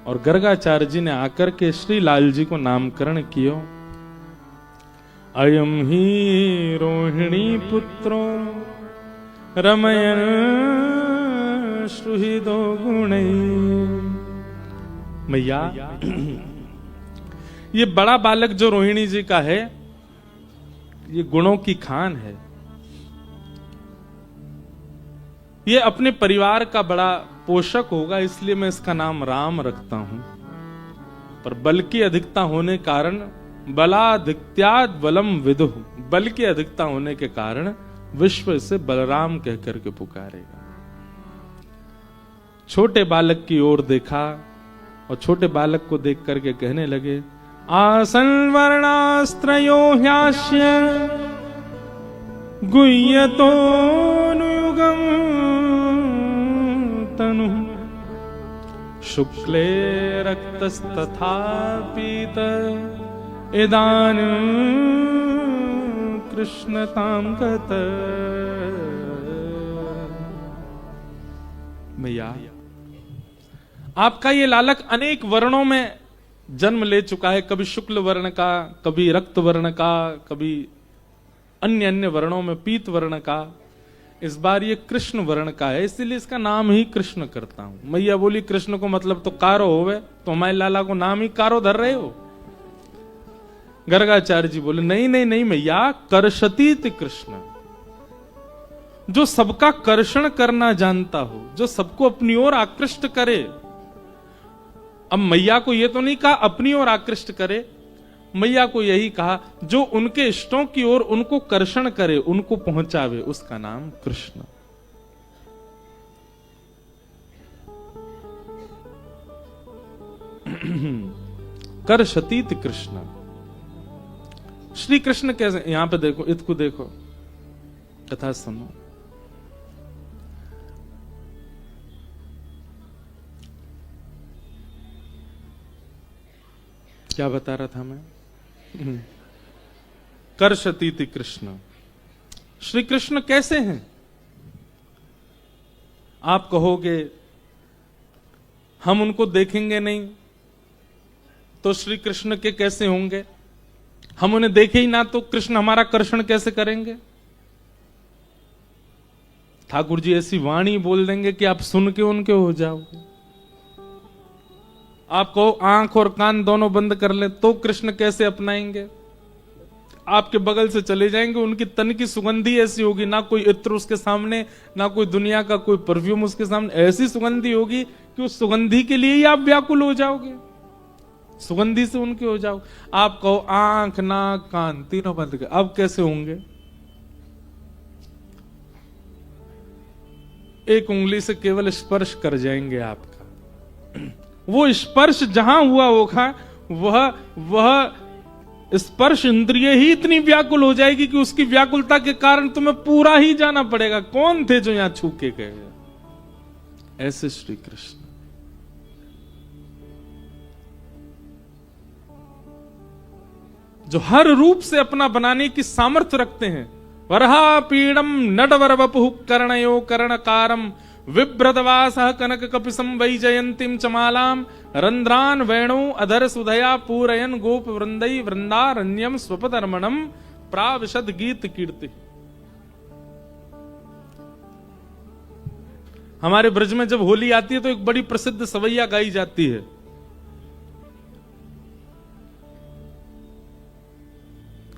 और गर्गाचार्य जी ने आकर के श्री लाल जी को नामकरण कियो। अयम ही रोहिणी पुत्रो रमयन सुहृदो गुणै। मैया ये बड़ा बालक जो रोहिणी जी का है, ये गुणों की खान है। ये अपने परिवार का बड़ा पोषक होगा, इसलिए मैं इसका नाम राम रखता हूं। पर बल की अधिकता होने कारण बलाधिक्याद बलम विदुः, बल की अधिकता होने के कारण विश्व इसे बलराम कह करके पुकारेगा। छोटे बालक की ओर देखा और छोटे बालक को देख करके कहने लगे, आसन वर्णास्त्रयो ह्यास्य गुह्यतोऽनुयुगं तनु शुक्ले रक्तस्तथा पीत इदानीं कृष्णतां गत। मैया आपका ये लालक अनेक वर्णों में जन्म ले चुका है, कभी शुक्ल वर्ण का, कभी रक्त वर्ण का, कभी अन्य अन्य वर्णों में पीत वर्ण का। इस बार ये कृष्ण वर्ण का है, इसीलिए इसका नाम ही कृष्ण करता हूं। मैया बोली कृष्ण को मतलब तो कारो होवे, तो हमारे लाला को नाम ही कारो धर रहे हो। गर्गाचार्य जी बोले नहीं नहीं नहीं मैया, कर्षतीत कृष्ण, जो सबका कर्षण करना जानता हो, जो सबको अपनी ओर आकृष्ट करे। अब मैया को यह तो नहीं कहा अपनी ओर आकृष्ट करे, मैया को यही कहा जो उनके इष्टों की ओर उनको कर्षण करे, उनको पहुंचावे, उसका नाम कृष्ण। कर्षतीत कृष्ण। श्री कृष्ण कैसे, यहां पे देखो, इसको देखो, कथा सुनो। क्या बता रहा था मैं? कर्षतीति कृष्ण। श्री कृष्ण कैसे हैं? आप कहोगे हम उनको देखेंगे नहीं तो श्री कृष्ण के कैसे होंगे? हम उन्हें देखे ही ना तो कृष्ण हमारा कर्षण कैसे करेंगे? ठाकुर जी ऐसी वाणी बोल देंगे कि आप सुन के उनके हो जाओगे। आप कहो आंख और कान दोनों बंद कर ले तो कृष्ण कैसे अपनाएंगे? आपके बगल से चले जाएंगे, उनकी तन की सुगंधी ऐसी होगी, ना कोई इत्र उसके सामने, ना कोई दुनिया का कोई परफ्यूम उसके सामने, ऐसी सुगंधी होगी कि उस सुगंधी के लिए ही आप व्याकुल हो जाओगे, सुगंधी से उनके हो जाओ। आप कहो आंख नाक कान तीनों बंद कर, अब कैसे होंगे? एक उंगली से केवल स्पर्श कर जाएंगे आपका। वो स्पर्श जहां हुआ होगा वह स्पर्श इंद्रिय ही इतनी व्याकुल हो जाएगी कि उसकी व्याकुलता के कारण तुम्हें पूरा ही जाना पड़ेगा। कौन थे जो यहां छू के गए? ऐसे श्री कृष्ण। जो हर रूप से अपना बनाने की सामर्थ्य रखते हैं। वरहा पीड़म नटवर वपुः कर्णयो कर्णकारम विभ्रतवासः कनक कपिसं वैजयंतीं चमालां रंध्रान वेणु अधर सुधया पूरयन गोप वृंदै वृंदारण्यम स्वपदर्मणम प्राविशद गीत कीर्ति। हमारे ब्रज में जब होली आती है तो एक बड़ी प्रसिद्ध सवैया गाई जाती है।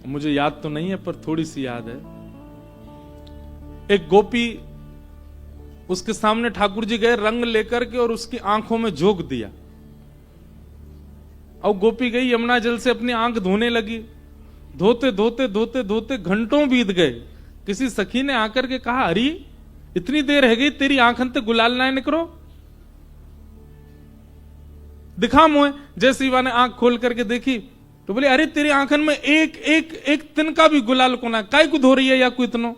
मुझे याद तो नहीं है पर थोड़ी सी याद है। एक गोपी, उसके सामने ठाकुर जी गए रंग लेकर के और उसकी आंखों में झोंक दिया। और गोपी गई यमुना जल से अपनी आंख धोने लगी। धोते धोते धोते धोते घंटों बीत गए। किसी सखी ने आकर के कहा, अरे इतनी देर है गई, तेरी आंखन ते गुलाल ना निकरो, दिखा मुझे। जैसे युवा ने आंख खोल करके देखी तो बोले, अरे तेरी आंखन में एक एक एक तिनका भी गुलाल को ना, काय को धो रही है या कोई इतनो?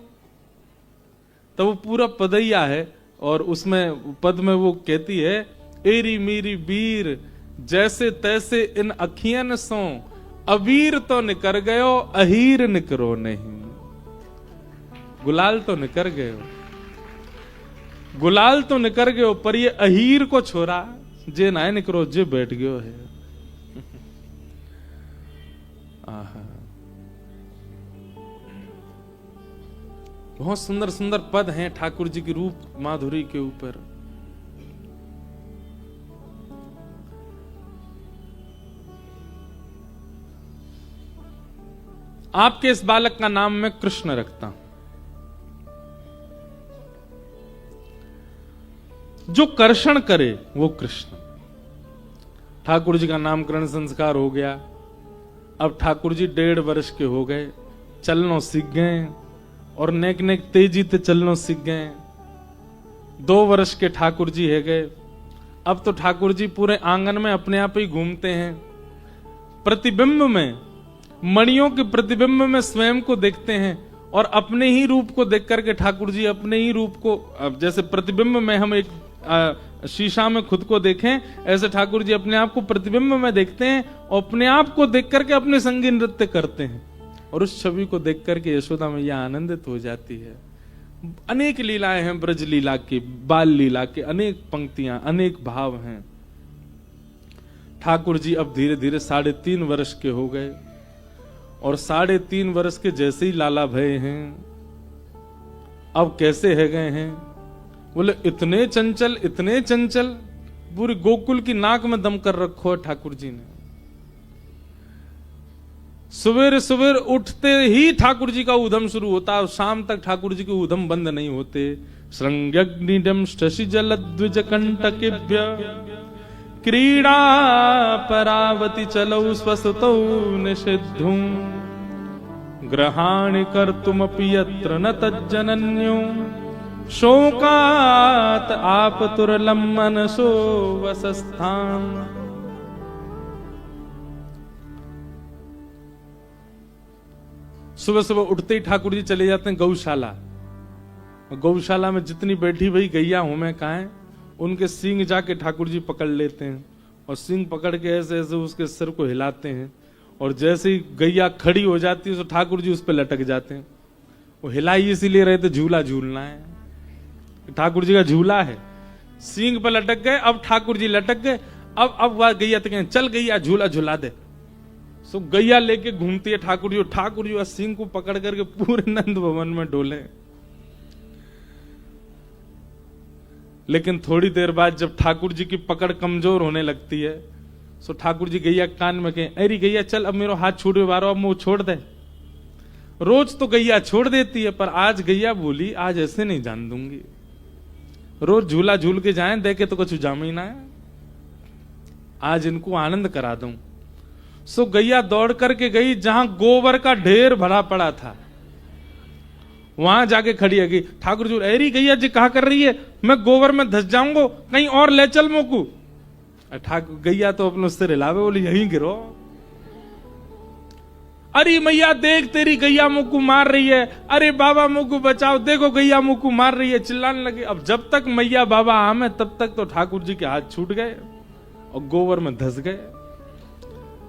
तो वो पूरा पदैया है और उसमें पद में वो कहती है, एरी मेरी वीर जैसे तैसे इन अखियन सो अबीर तो निकर गयो अहीर निकरो नहीं। गुलाल तो निकर गयो, गुलाल तो निकर गयो, पर ये अहीर को छोरा जे ना निकरो जे बैठ गयो है। आहा, बहुत सुंदर सुंदर पद हैं ठाकुर जी की रूप माधुरी के ऊपर। आपके इस बालक का नाम मैं कृष्ण रखता हूं। जो कर्षण करे वो कृष्ण। ठाकुर जी का नामकरण संस्कार हो गया। अब ठाकुर जी 1.5 वर्ष के हो गए, चलनो सीख गए और नेक नेक तेजी ते चलनो सीख गए। 2 वर्ष के ठाकुर जी है गए। अब तो ठाकुर जी पूरे आंगन में अपने आप ही घूमते हैं। प्रतिबिंब में, मणियों के प्रतिबिंब में स्वयं को देखते हैं और अपने ही रूप को देख करके ठाकुर जी अपने ही रूप को, जैसे प्रतिबिंब में हम एक शीशा में खुद को देखें, ऐसे ठाकुर जी अपने आप को प्रतिबिंब में देखते हैं और अपने आप को देख करके अपने संगी नृत्य करते हैं और उस छवि को देख करके यशोदा मैया आनंदित हो जाती है। अनेक लीलाएं हैं ब्रज लीला की, बाल लीला के अनेक पंक्तियां, अनेक भाव हैं। ठाकुर जी अब धीरे धीरे 3.5 वर्ष के हो गए और 3.5 वर्ष के जैसे ही लाला भय हैं। अब कैसे है गए हैं? बोले इतने चंचल, इतने चंचल, पूरी गोकुल की नाक में दम कर रखो है ठाकुर जी ने। सवेरे सवेरे उठते ही ठाकुर जी का उधम शुरू होता है, शाम तक ठाकुर जी के उधम बंद नहीं होते। श्रृंग्यग्निडम शशि जल द्विज कंटकेभ्य क्रीड़ा परावति चलौ स्वसुतौ निषिद्धुं ग्रहाणि कर्तुमपि यत्र न तज्जनन्यो शोकात आपतुरलं मनसो वसस्थान। सुबह सुबह उठते ही ठाकुर जी चले जाते हैं गौशाला। गौशाला में जितनी बैठी हुई गैया हूं मैं कहा है, उनके सींग जाके ठाकुर जी पकड़ लेते हैं और सींग पकड़ के ऐसे ऐसे उसके सिर को हिलाते हैं और जैसे ही गैया खड़ी हो जाती है तो ठाकुर जी उस पर लटक जाते हैं। वो हिलाई इसीलिए रहे थे झूला झूलना है, ठाकुर जी का झूला है। सींग पर लटक गए, अब ठाकुर जी लटक गए। अब वह गैया तो कहें चल गैया झूला झूला दे। सो गैया लेके घूमती है ठाकुर जी, ठाकुर जी सींग को पकड़ करके पूरे नंद भवन में डोले। लेकिन थोड़ी देर बाद जब ठाकुर जी की पकड़ कमजोर होने लगती है तो ठाकुर जी गैया कान में कहें, अरे गैया चल अब मेरा हाथ छूटे बारो, अब मुंह छोड़ दे। रोज तो गैया छोड़ देती है पर आज गैया बोली आज ऐसे नहीं जान दूंगी। रोज झूला झूल के जाएं, देखे तो कुछ जाम ही ना है, आज इनको आनंद करा दूं। सो गैया दौड़ करके गई जहां गोबर का ढेर भरा पड़ा था, वहां जाके खड़ी है गई। ठाकुर जी अरे गैया जी कहा कर रही है, मैं गोबर में धस जाऊंगो, कहीं और ले चल मोकू। ठाकुर गैया तो अपने सिर हिलावे, बोली यहीं गिरो। अरे मैया देख तेरी गैया मुक्कू मार रही है, अरे बाबा मुक्कू बचाओ, देखो गैया मुक्कू मार रही है, चिल्लाने लगे। अब जब तक मैया बाबा आमे तब तक तो ठाकुर जी के हाथ छूट गए और गोबर में धस गए।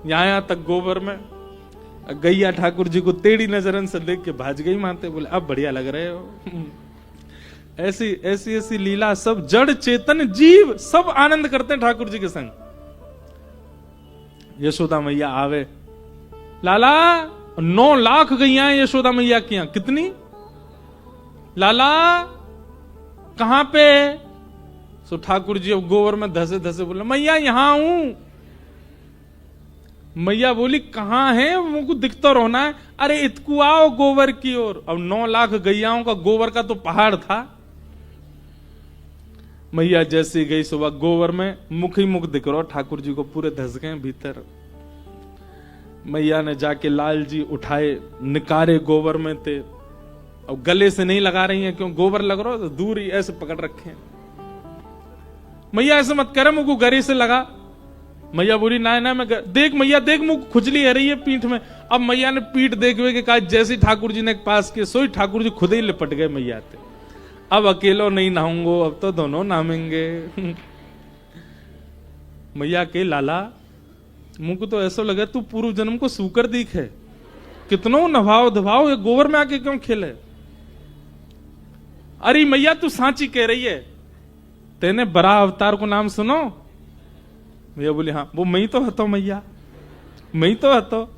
यहां तक गोबर में गैया ठाकुर जी को टेढ़ी नजरन से देख के भाज गई मानते, बोले अब बढ़िया लग रहे हो। ऐसी ऐसी ऐसी लीला, सब जड़ चेतन जीव सब आनंद करते हैं ठाकुर जी के संग। यशोदा मैया आवे, लाला 9 लाख गैया यशोदा मैया की यहां। कितनी? लाला कहां पे? सो ठाकुर जी अब गोबर में धसे धसे बोले मैया यहां हूं। मैया बोली कहां है, मुझको दिखता रहना है। अरे इतकू आओ गोबर की ओर। अब 9 लाख गैयाओं का गोबर का तो पहाड़ था। मैया जैसी गई सुबह गोबर में मुख ही मुख दिख रहा ठाकुर जी को, पूरे धस गए भीतर। मैया ने जाके लाल जी उठाए, निकारे गोबर में थे। अब गले से नहीं लगा रही हैं, क्यों गोबर लग रहा तो दूर ही ऐसे पकड़ रखे। मैया ऐसे मत करे, मुझको गले से लगा। मैया बोली ना ना मैं देख मैया देख मुझ खुजली है रही है पीठ में। अब मैया ने पीठ देख के कहा, जैसे ठाकुर जी ने पास किए सोई ठाकुर जी खुद ही लिपट गए मैया थे। अब अकेलो नहीं नहाऊंगो, अब तो दोनों नहाएंगे। मैया के लाला मुझको तो ऐसा लगा तू पूर्व जन्म को सूकर दिख है, कितनों नभाव धभाव ये गोबर में आके क्यों खेले। अरे मैया तू सांची कह रही है, तेने बरा अवतार को नाम सुनो। मैया बोली हाँ, वो मैं ही तो हतो मैया, मैं ही तो हतो।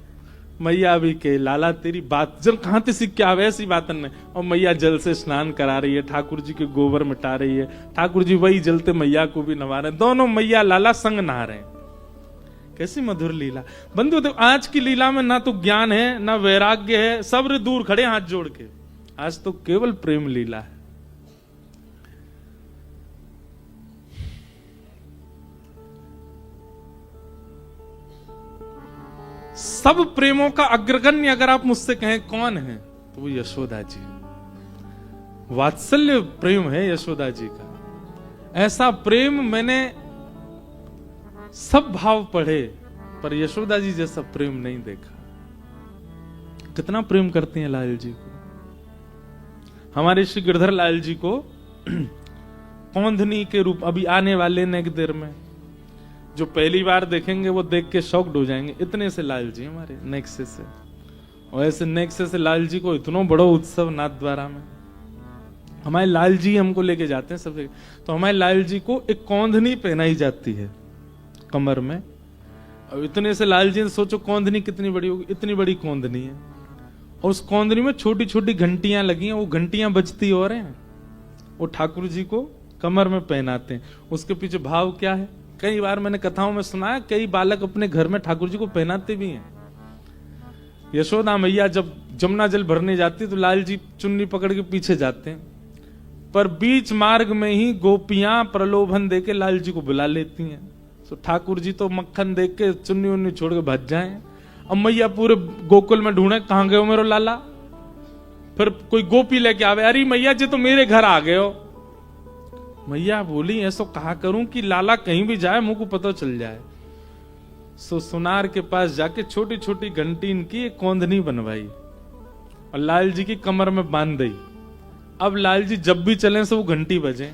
मैया भी के लाला तेरी बात जल कहां ते सीख के आवे ऐसी बातन ने। और मैया जल से स्नान करा रही है, ठाकुर जी के गोबर मिटा रही है, ठाकुर जी वही जलते मैया को भी नवा रहे, दोनों मैया लाला संग नहा रहे हैं। कैसी मधुर लीला बंधु। तो आज की लीला में ना तो ज्ञान है ना वैराग्य है, सब्र दूर खड़े हाथ जोड़ के, आज तो केवल प्रेम लीला है। सब प्रेमों का अग्रगण्य अगर आप मुझसे कहें कौन है, तो वो यशोदा जी। वात्सल्य प्रेम है यशोदा जी का। ऐसा प्रेम मैंने सब भाव पढ़े, पर यशोदा जी जैसा प्रेम नहीं देखा। कितना प्रेम करती हैं लाल जी को। हमारे श्री गिरधर लाल जी को कौंधनी के रूप अभी आने वाले नेक देर में, जो पहली बार देखेंगे वो देख के शॉक्ड हो जाएंगे, इतने से लाल जी हमारे नेक्से से। और ऐसे नेक्से से लाल जी को इतना बड़ा उत्सव नाथ द्वारा में, हमारे लाल जी हमको लेके जाते हैं सब जगह। तो हमारे लाल जी को एक कौंधनी पहनाई जाती है कमर में। अब इतने से लाल जी ने सोचो कौंधनी कितनी बड़ी होगी, इतनी बड़ी कौंधनी है। और उस कौंधनी में छोटी छोटी घंटियां लगी हैं, वो घंटियां बजती और हैं, वो ठाकुर जी को कमर में पहनाते हैं। उसके पीछे भाव क्या है, कई बार मैंने कथाओं में सुना है, कई बालक अपने घर में ठाकुर जी को पहनाते भी हैं। यशोदा मैया जब जमुना जल भरने जाती है तो लाल जी चुन्नी पकड़ के पीछे जाते हैं, पर बीच मार्ग में ही गोपियां प्रलोभन देके लाल जी को बुला लेती हैं। तो ठाकुर जी तो मक्खन देख के चुन्नी उन्नी छोड़ के भज जाए। अब मैया पूरे गोकुल में ढूंढे कहां गए हो मेरो लाला। फिर कोई गोपी लेके आवे, अरे मैया जी तो मेरे घर आ गए हो। मैया बोली ऐसा कहा करूं कि लाला कहीं भी जाए मुंह को पता चल जाए। सो सुनार के पास जाके छोटी छोटी घंटी इनकी एक कौंधनी बनवाई और लाल जी की कमर में बांध दी। अब लाल जी जब भी चले से वो घंटी बजे।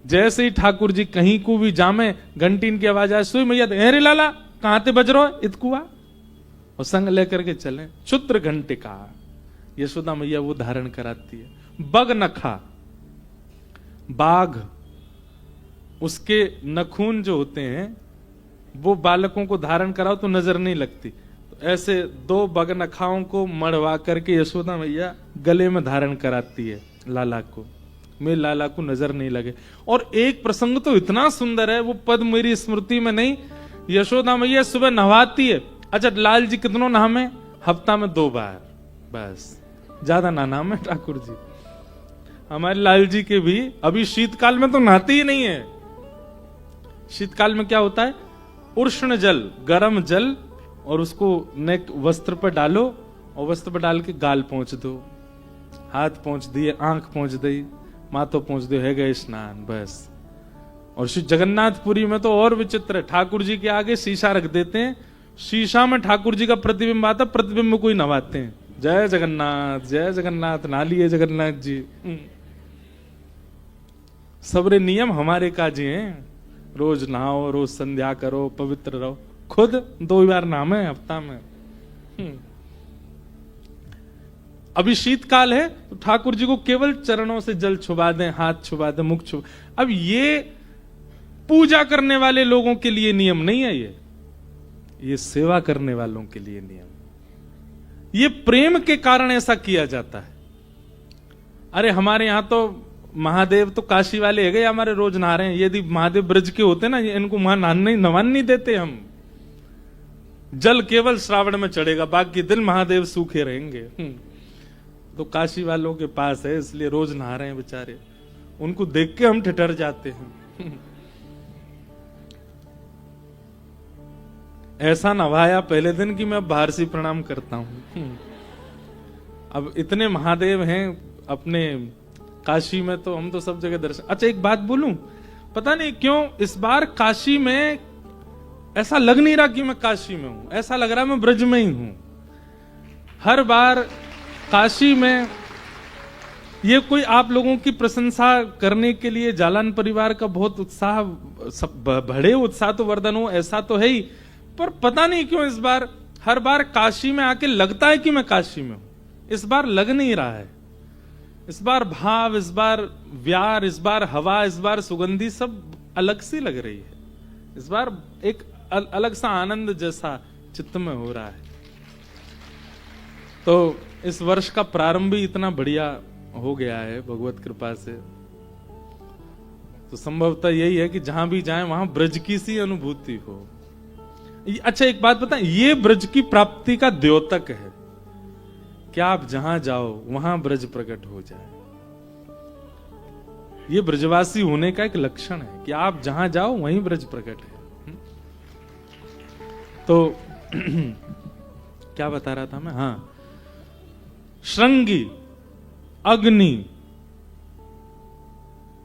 जैसे ही ठाकुर जी कहीं को भी जामे, घंटी इनकी आवाज आए, सुई मैया अरे लाला कहां ते बज रहो इतकुआ, और संग लेकर के चले। क्षुद्र घंटिका यशोदा मैया वो धारण कराती है। बग नखा, बाघ, उसके नखून जो होते हैं वो बालकों को धारण कराओ तो नजर नहीं लगती। तो ऐसे दो बग नखाओं को मढ़वा करके यशोदा मैया गले में धारण कराती है लाला को, मेरे लाला को नजर नहीं लगे। और एक प्रसंग तो इतना सुंदर है, वो पद मेरी स्मृति में नहीं। यशोदा मैया सुबह नहवाती है। अच्छा लाल जी कितनों नहामे, हफ्ता में 2 बार बस, ज्यादा ना नहामे ठाकुर जी। हमारे लाल जी के भी अभी शीतकाल में तो नहाते ही नहीं है। शीतकाल में क्या होता है, उष्ण जल, गर्म जल, और उसको नेक वस्त्र पर डालो और वस्त्र पर डाल के गाल पहुंच दो, हाथ पहुंच दिए, आंख पहुंच दी, माथो पहुंच दो, है गए स्नान बस। और श्री जगन्नाथपुरी में तो और विचित्र है, ठाकुर जी के आगे शीशा रख देते हैं, शीशा में ठाकुर जी का प्रतिबिंब आता, प्रतिबिंब में कोई नवाते हैं, जय जगन्नाथ नहा लिए जगन्नाथ जी। सबरे नियम हमारे काजी हैं, रोज नहाओ, रोज संध्या करो, पवित्र रहो। खुद 2 बार नहामे हफ्ता में। अभी शीतकाल है तो ठाकुर जी को केवल चरणों से जल छुबा दें, हाथ छुबा दें, मुख छुबा। अब ये पूजा करने वाले लोगों के लिए नियम नहीं है, ये सेवा करने वालों के लिए नियम। ये प्रेम के कारण ऐसा किया जाता है। अरे हमारे यहां तो महादेव तो काशी वाले है गए, हमारे रोज नहा रहे हैं। यदि महादेव ब्रज के होते ना, इनको वहां नवान नहीं देते हम। जल केवल श्रावण में चढ़ेगा, बाकी दिन महादेव सूखे रहेंगे। तो काशी वालों के पास है, इसलिए रोज नहा रहे हैं बेचारे। उनको देख के हम ठिठर जाते हैं। ऐसा नवाया पहले दिन कि मैं बाहर से प्रणाम करता हूं। अब इतने महादेव हैं अपने काशी में, तो हम तो सब जगह दर्शन। अच्छा एक बात बोलूं, पता नहीं क्यों इस बार काशी में ऐसा लग नहीं रहा कि मैं काशी में हूं, ऐसा लग रहा मैं ब्रज में ही हूं। हर बार काशी में ये कोई आप लोगों की प्रशंसा करने के लिए जालान परिवार का बहुत उत्साह, बड़े उत्साह तो वर्धन हो, ऐसा तो है ही, पर पता नहीं क्यों इस बार हर बार काशी में आके लगता है कि मैं काशी में हूं। इस बार लग नहीं रहा है। इस बार भाव, इस बार व्यार, इस बार हवा, इस बार सुगंधी सब अलग सी लग रही है। इस बार एक अलग सा आनंद जैसा चित्त में हो रहा है। तो इस वर्ष का प्रारंभ ही इतना बढ़िया हो गया है भगवत कृपा से। तो संभवतः यही है कि जहां भी जाएं वहां ब्रज की सी अनुभूति हो। अच्छा एक बात बताएं, ये ब्रज की प्राप्ति का द्योतक है कि आप जहां जाओ वहां ब्रज प्रकट हो जाए। ये ब्रजवासी होने का एक लक्षण है कि आप जहां जाओ वहीं ब्रज प्रकट है। तो क्या बता रहा था मैं? हाँ, श्रृंगी अग्नि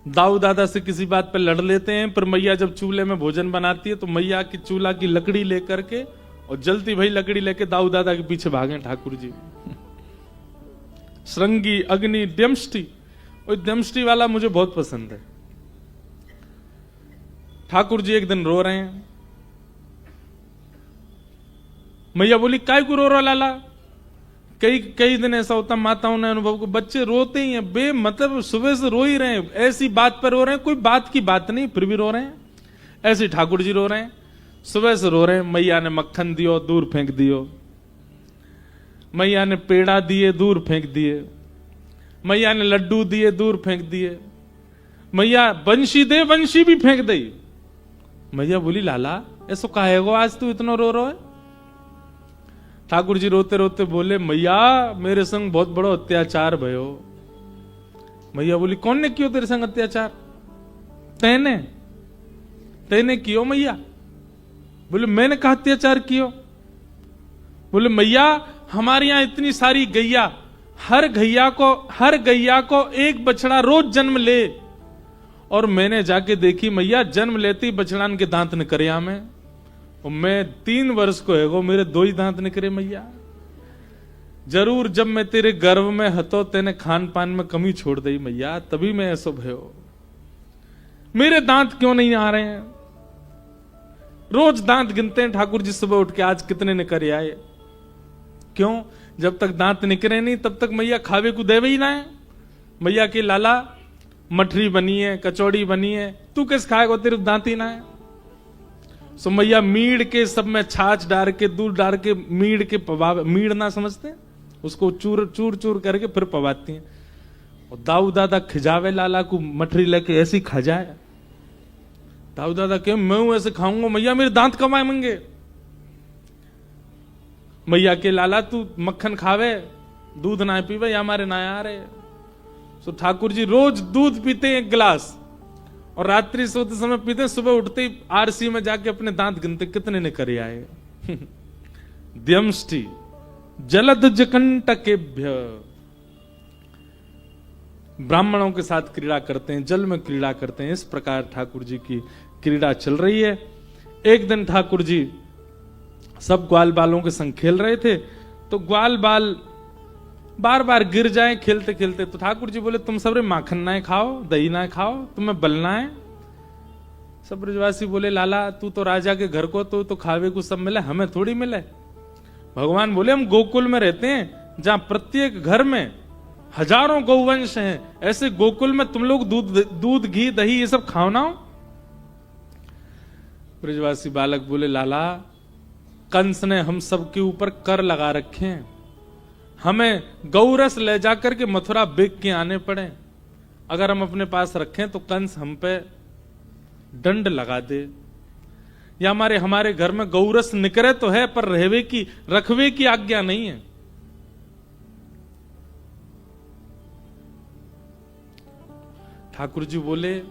दाऊ दादा से किसी बात पे लड़ लेते हैं, पर मैया जब चूल्हे में भोजन बनाती है तो मैया की चूल्हा की लकड़ी लेकर के और जलती भाई लकड़ी लेके दाऊ दादा के पीछे भागे ठाकुर जी। श्रृंगी अग्नि द्यमष्टि, और द्यमष्टि वाला मुझे बहुत पसंद है। ठाकुर जी एक दिन रो रहे हैं, मैया बोली काय को रो रहा लाला? कई दिन ऐसा होता माताओं ने अनुभव को, बच्चे रोते ही हैं बे मतलब सुबह से रो ही रहे हैं, ऐसी बात पर रो रहे हैं, कोई बात की बात नहीं फिर भी रो रहे हैं। ऐसे ठाकुर जी रो रहे हैं, सुबह से रो रहे हैं। मैया ने मक्खन दियो दूर फेंक दियो, मैया ने पेड़ा दिए दूर फेंक दिए, मैया ने लड्डू दिए दूर फेंक दिए, मैया बंशी दे बंशी भी फेंक दी। मैया बोली लाला ऐसो काहे गो आज तू इतना रो है? ठाकुर जी रोते रोते बोले मैया मेरे संग बहुत बड़ो अत्याचार भयो। मैया बोली कौन ने कियो तेरे संग अत्याचार? तेने कियो मैया? बोले मैंने कहा अत्याचार कियो? बोले मैया हमारे यहां इतनी सारी गैया, हर गैया को एक बछड़ा रोज जन्म ले, और मैंने जाके देखी मैया जन्म लेते ही बछड़ान के दांत निकरिया में, और मैं 3 वर्ष को है मेरे 2 ही दांत निकरे मैया। जरूर जब मैं तेरे गर्भ में हतो तेने खान पान में कमी छोड़ दी मैया, तभी मैं ऐसा भयो। मेरे दांत क्यों नहीं आ रहे हैं? रोज दांत गिनते हैं ठाकुर जी सुबह उठ के, आज कितने निकरे आए? क्यों? जब तक दांत निकरे नहीं तब तक मैया खावे को देवे ही ना है। मैया के लाला मठरी बनी है, कचौड़ी बनी है, तू किस खाएगा? तेरे दांत ही ना है। सो मैया मीड़ के सब में छाछ डाल के दूध डाल के मीड़ के पवा, मीड़ ना समझते उसको चूर चूर चूर करके फिर पवाती हैं। और दाऊ दादा खिजावे लाला को मठरी लेके ऐसी खा जाए। दाऊ दादा क्यों मैं ऐसे खाऊंगा? मैया मेरे दांत कब आए मंगे? मैया के लाला तू मक्खन खावे दूध ना पीवे या हमारे ना आ रहे। सो ठाकुर जी रोज दूध पीते 1 गिलास, और रात्रि सोते समय पीते, सुबह उठते ही आरसी में जाके अपने दांत गिनते कितने निकरे आए। द्यमष्टि जलद जकंटकेभ्य, ब्राह्मणों के साथ क्रीड़ा करते हैं, जल में क्रीड़ा करते हैं। इस प्रकार ठाकुर जी की क्रीड़ा चल रही है। एक दिन ठाकुर जी सब ग्वाल बालों के संग खेल रहे थे, तो ग्वाल बाल बार बार गिर जाए खेलते खेलते। तो ठाकुर जी बोले तुम सब रे माखन ना खाओ, दही ना खाओ, तुम्हें बलना है। सब ब्रजवासी बोले लाला तू तो राजा के घर को तो खावे को सब मिले, हमें थोड़ी मिले। भगवान बोले हम गोकुल में रहते हैं जहां प्रत्येक घर में हजारों गौवंश हैं, ऐसे गोकुल में तुम लोग दूध घी दही ये सब खाओ ना। ब्रजवासी बालक बोले लाला कंस ने हम सब के ऊपर कर लगा रखे हैं, हमें गौरस ले जाकर के मथुरा बेच के आने पड़े। अगर हम अपने पास रखें तो कंस हम पे दंड लगा दे, या हमारे घर में गौरस निकरे तो है पर रखवे की आज्ञा नहीं है। ठाकुर जी बोले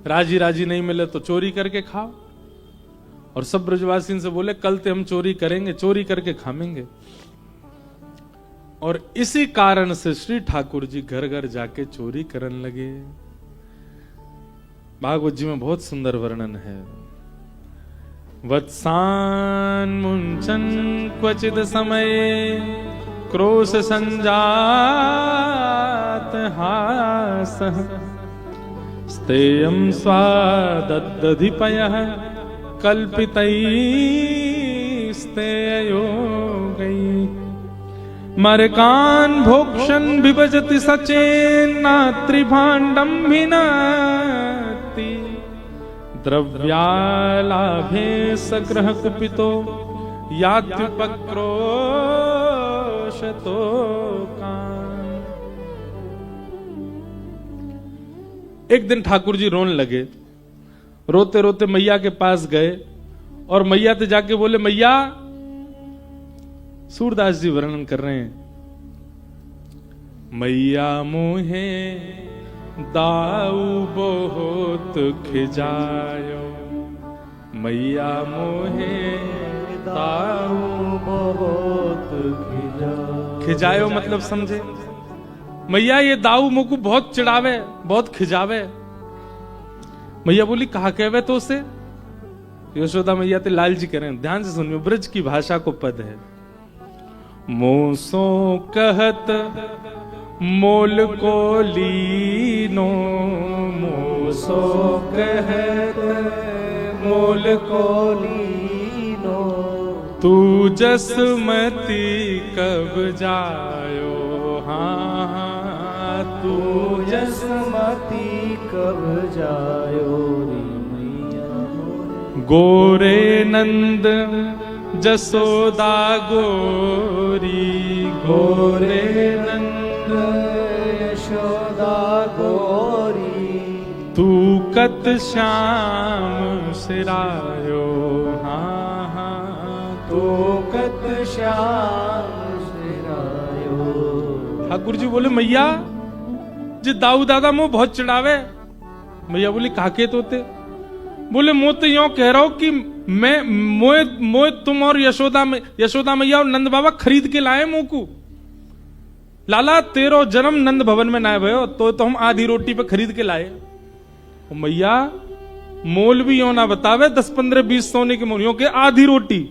राजी राजी नहीं मिले तो चोरी करके खाओ, और सब ब्रजवासी से बोले कल ते हम चोरी करेंगे, चोरी करके खाएंगे। और इसी कारण से श्री ठाकुर जी घर घर जाके चोरी करने लगे। भागवत जी में बहुत सुंदर वर्णन है। वत्सान मुंचन क्वचित समय क्रोश संजात हास स्तेयं स्वादधिपयः कल्पितैस्तेयो गई मरकान भोक्षण विभजति सचेन्नात्रिभाण्डं भिन्नति द्रव्यालाभे सग्रह कुपितो यात्युपक्रोशतो कान। एक दिन ठाकुर जी रोने लगे, रोते रोते मैया के पास गए और मैया से जाके बोले, मैया, सूरदास जी वर्णन कर रहे हैं, मैया मोहे दाऊ बहुत खिजायो, मैया मोहे दाऊ बहुत खिजायो मतलब समझे, मैया ये दाऊ मुकु बहुत चिढ़ावे, बहुत खिजावे। मैया बोली, कहा कहवे तो उसे? यशोदा मैया ते लाल जी कह रहे हैं, ध्यान से सुनियो, ब्रज की भाषा को पद है। मोसो कहत मोल को लीनो, मोसो कहत मोल को लीनो, तू जसमती कब जायो, हाँ तू जसमती कब जायो रे मैया। गोरे नंद जसोदा गोरी, गोरे नंद यशोदा गोरी, तू कत श्याम सिरायो, हाँ हाँ तू कत श्याम सिरायो। ठाकुर जी बोले, मैया जी दाऊ दादा मुँह बहुत चिढ़ावे। मैया बोली, काके तोते? बोले, मुँह तो यूं कह रहा हूं कि मैं मोए तुम और यशोदा मैया और नंद बाबा खरीद के लाए मुंह को। लाला तेरो जन्म नंद भवन में ना भयो तो हम आधी रोटी पे खरीद के लाए। मैया मोल भी यो ना बतावे, 10 15 20 सोने के मोलियों के आधी रोटी,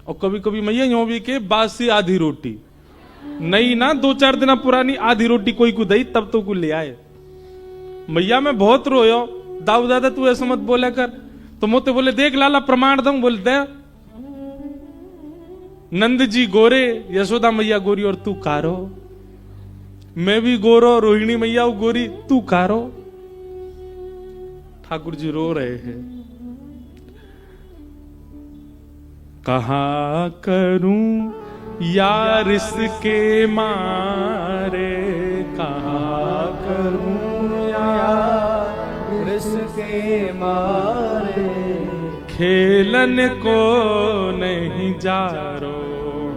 और कभी कभी मैया यो भी के बासी आधी रोटी, नहीं ना 2-4 दिन पुरानी आधी रोटी कोई को दई तब तो को ले आए। मैया मैं बहुत रोयो, दाऊ दादा तू ऐसा मत बोले कर। तो मोते बोले, देख लाला प्रमाण दूं। बोल दे, नंद जी गोरे, यशोदा मैया गोरी और तू कारो, मैं भी गोरो, रोहिणी मैया गोरी, तू कारो। ठाकुर जी रो रहे हैं। कहा करूं यार इसके मारे, कहा करूं यार इसके मारे, खेलन को नहीं जारो,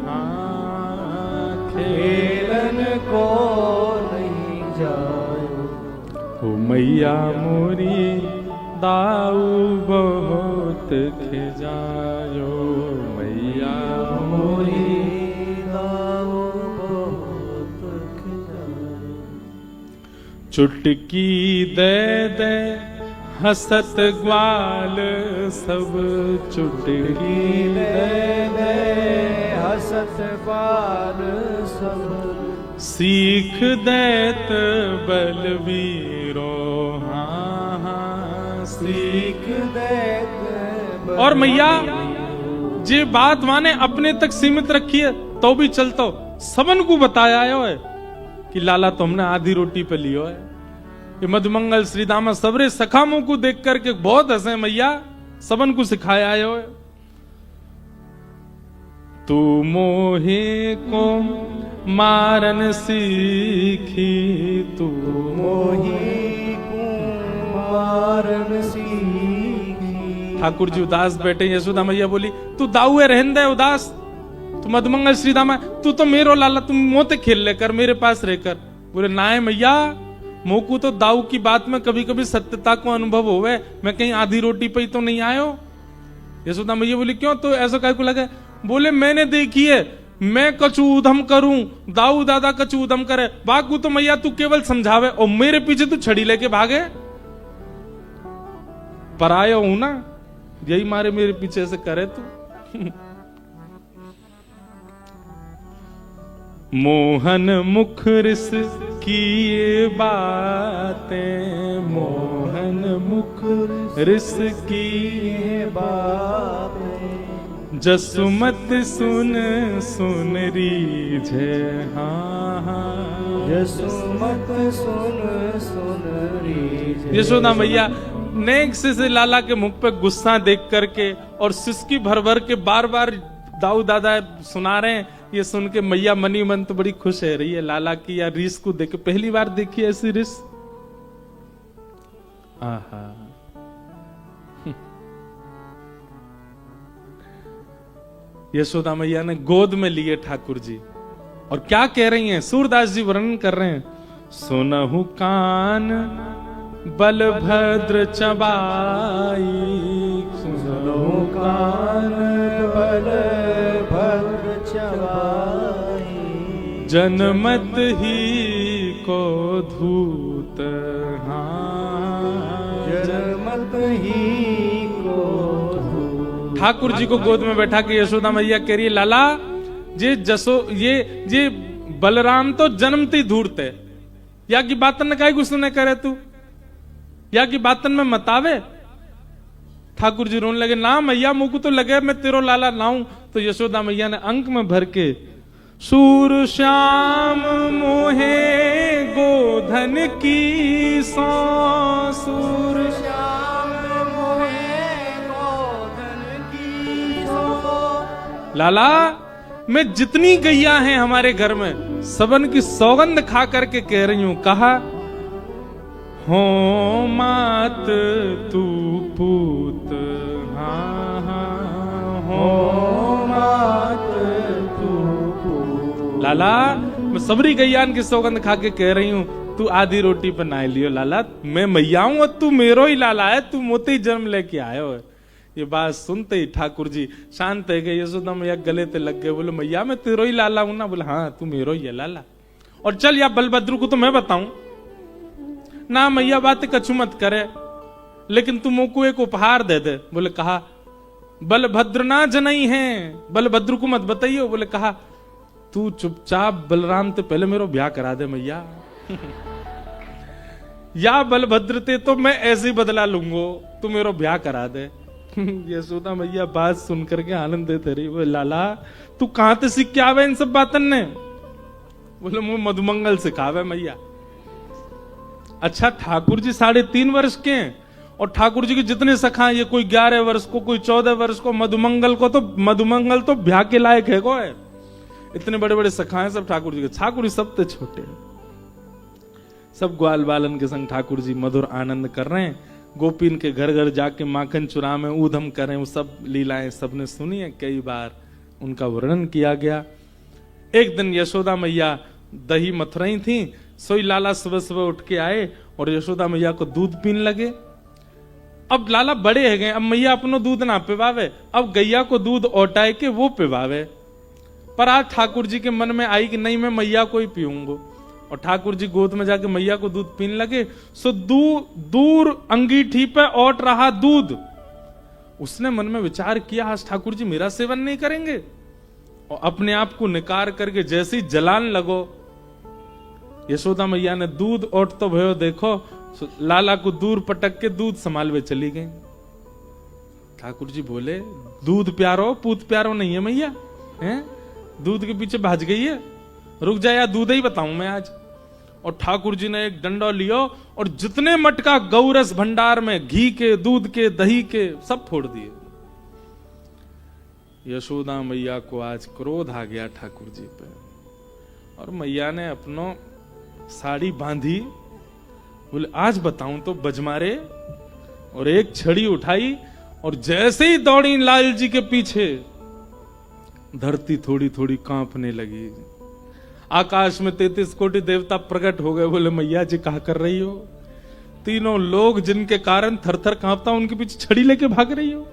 हाँ खेलन को नहीं जारो। ओ मैया मोरी दाऊ बहुत खिजायो, मैया मोरी दाऊ बहुत खिजायो। चुटकी दे दे हसत ग्वाल सब, चुटकी दे दे हसत ग्वाल सब, सीख देत बलवीरो, हाँ हाँ सीख देत। और मैया जे बात माने अपने तक सीमित रखी है तो भी चलतो, सबन को बताया है कि लाला तुमने आधी रोटी पे लियो है। ये मधुमंगल श्री दामा सबरे सखामों को देख करके बहुत हंसे मैया, सबन को सिखाया है। तू मोहे को मारन सीखी, तू मोहे को मारन सीखी। ठाकुर जी उदास बैठे, यशोदा मैया बोली, तू दाऊ है रहन दे उदास, तू मधुमंगल श्री दामा, तू तो मेरो लाला, तुम मोते खेल लेकर मेरे पास रहकर। बोले, नाय मैया, मोकू तो दाऊ की बात में कभी कभी सत्यता को अनुभव होवे, मैं कहीं आधी रोटी पे ही तो नहीं आयो। यशोदा मैया बोली, क्यों तो ऐसा काय को लगे? बोले, मैंने देखी है, मैं कछु उधम करूं, दाऊ दादा कछु उधम करे, बाकू तो मैया तू केवल समझावे और मेरे पीछे तू छड़ी लेके भागे। पराया हूं ना, यही मारे मेरे पीछे से करे तू। मोहन मुख रिस की ये बातें, मोहन मुख रिस की ये बातें, जसुमत सुन सुन रीझे, हाँ हाँ जसुमत सुन सुन रीझे। यशोदा मैया नेक से लाला के मुख पे गुस्सा देख करके और सिसकी भर भर के बार बार दाऊ दादा सुना रहे हैं। ये सुन के मैया मनी मन तो बड़ी खुश है रही है लाला की यार रीस को देख, पहली बार देखी ऐसी रीस। आहा यशोदा मैया ने गोद में लिए ठाकुर जी और क्या कह रही हैं, सूरदास जी वर्णन कर रहे हैं। सुनहु कान बलभद्र चबाई, सुनहु कान बलभद्र चबाई, जनमत ही को धूत, जनमत ही को धूत। ठाकुर जी को गोद में बैठा के यशोदा मैया कह रही है लाला ये बलराम तो जन्मती धूर्त है, या की बातन ने काहे गुस्सा करे तू, या की बातन में मतावे। ठाकुर जी रोने लगे, ना मैया मुझको तो लगे मैं तेरो लाला लाऊं। तो यशोदा मैया ने अंक में भर के सूर श्याम मोहे गोधन की सौ, सूर श्याम मोहे गोधन की सौ। लाला मैं जितनी गैया हैं हमारे घर में सबन की सौगंध खा करके कह रही हूं, कहा हो मात तू पूत, हाँ हाँ हो मात तू पूत। लाला मैं सबरी गैयान की सौगंध खा के कह रही हूं, तू आधी रोटी पर ना लियो लाला, मैं मैया हूं और तू मेरो ही लाला है, तू मोते ही जन्म लेके आयो है। ये बात सुनते ही ठाकुर जी शांत है गए। यशोदा मैया गले ते लग गए, बोले मैया मैं तेरो ही लाला हूं ना। बोले हाँ तू मेरो ही है लाला। और चल या बलभद्र को तो मैं बताऊं ना, मैया बात कछु मत करे, लेकिन तू मुझको एक उपहार दे दे। बोले कहा बलभद्र ना जनई है, बलभद्र को मत बताइयो। बोले कहा तू चुपचाप बलराम ते पहले मेरो ब्याह करा दे मैया या बलभद्र ते तो मैं ऐसे ही बदला लूंगो, तू मेरो ब्याह करा दे। यशोदा मैया बात सुन करके आनंद देते रही। बोले लाला तू कहां से सीख के आवे इन सब बातन ने। बोले मुझे मधुमंगल सिखावे मैया। अच्छा ठाकुर जी 3.5 वर्ष के हैं और ठाकुर जी के जितने सखा, ये कोई 11 वर्ष को, कोई 14 वर्ष को, मधुमंगल तो ब्याह के लायक है को है। इतने बड़े बड़े सखा हैं सब ठाकुर जी के। ठाकुर जी सब तो छोटे हैं, सब ग्वाल बालन के संग ठाकुर जी मधुर आनंद कर रहे हैं। गोपीन के घर घर जाके माखन चुरा में ऊधम करें, वो सब लीलाएं सबने सुनी है, कई बार उनका वर्णन किया गया। एक दिन यशोदा मैया दही मथ रही थी, सोई लाला सुबह सुबह उठ के आए और यशोदा मैया को दूध पीने लगे। अब लाला बड़े है गए, अब मैया अपनो दूध ना पिवावे, अब गैया को दूध ओटाए के वो पिवावे। पर आज ठाकुर जी के मन में आई कि नहीं मैं मैया को ही पीऊंगो, और ठाकुर जी गोद में जाके मैया को दूध पीने लगे। सो दूर अंगीठी पे ओट रहा दूध। उसने मन में विचार किया आज ठाकुर जी मेरा सेवन नहीं करेंगे, और अपने आप को निकार करके जैसे ही जलान लगो। यशोदा मैया ने दूध ओट तो भयो देखो, लाला को दूर पटक के दूध संभालवे चली गई। ठाकुर जी बोले दूध प्यारो पूत प्यारो नहीं है मैया, हैं दूध के पीछे भाज गई है, रुक जा या दूध ही बताऊं मैं आज। और ठाकुर जी ने एक डंडा लियो और जितने मटका गौरस भंडार में घी के, दूध के, दही के सब फोड़ दिए। यशोदा मैया को आज क्रोध आ गया ठाकुर जी पे, और मैया ने अपनो साड़ी बांधी। बोले आज बताऊं तो बजमारे, और एक छड़ी उठाई और जैसे ही दौड़ी लाल जी के पीछे, धरती थोड़ी थोड़ी कांपने लगी। आकाश में 33 कोटि देवता प्रकट हो गए। बोले मैया जी कहा कर रही हो, तीनों लोग जिनके कारण थर थर कांपता उनके पीछे छड़ी लेके भाग रही हो।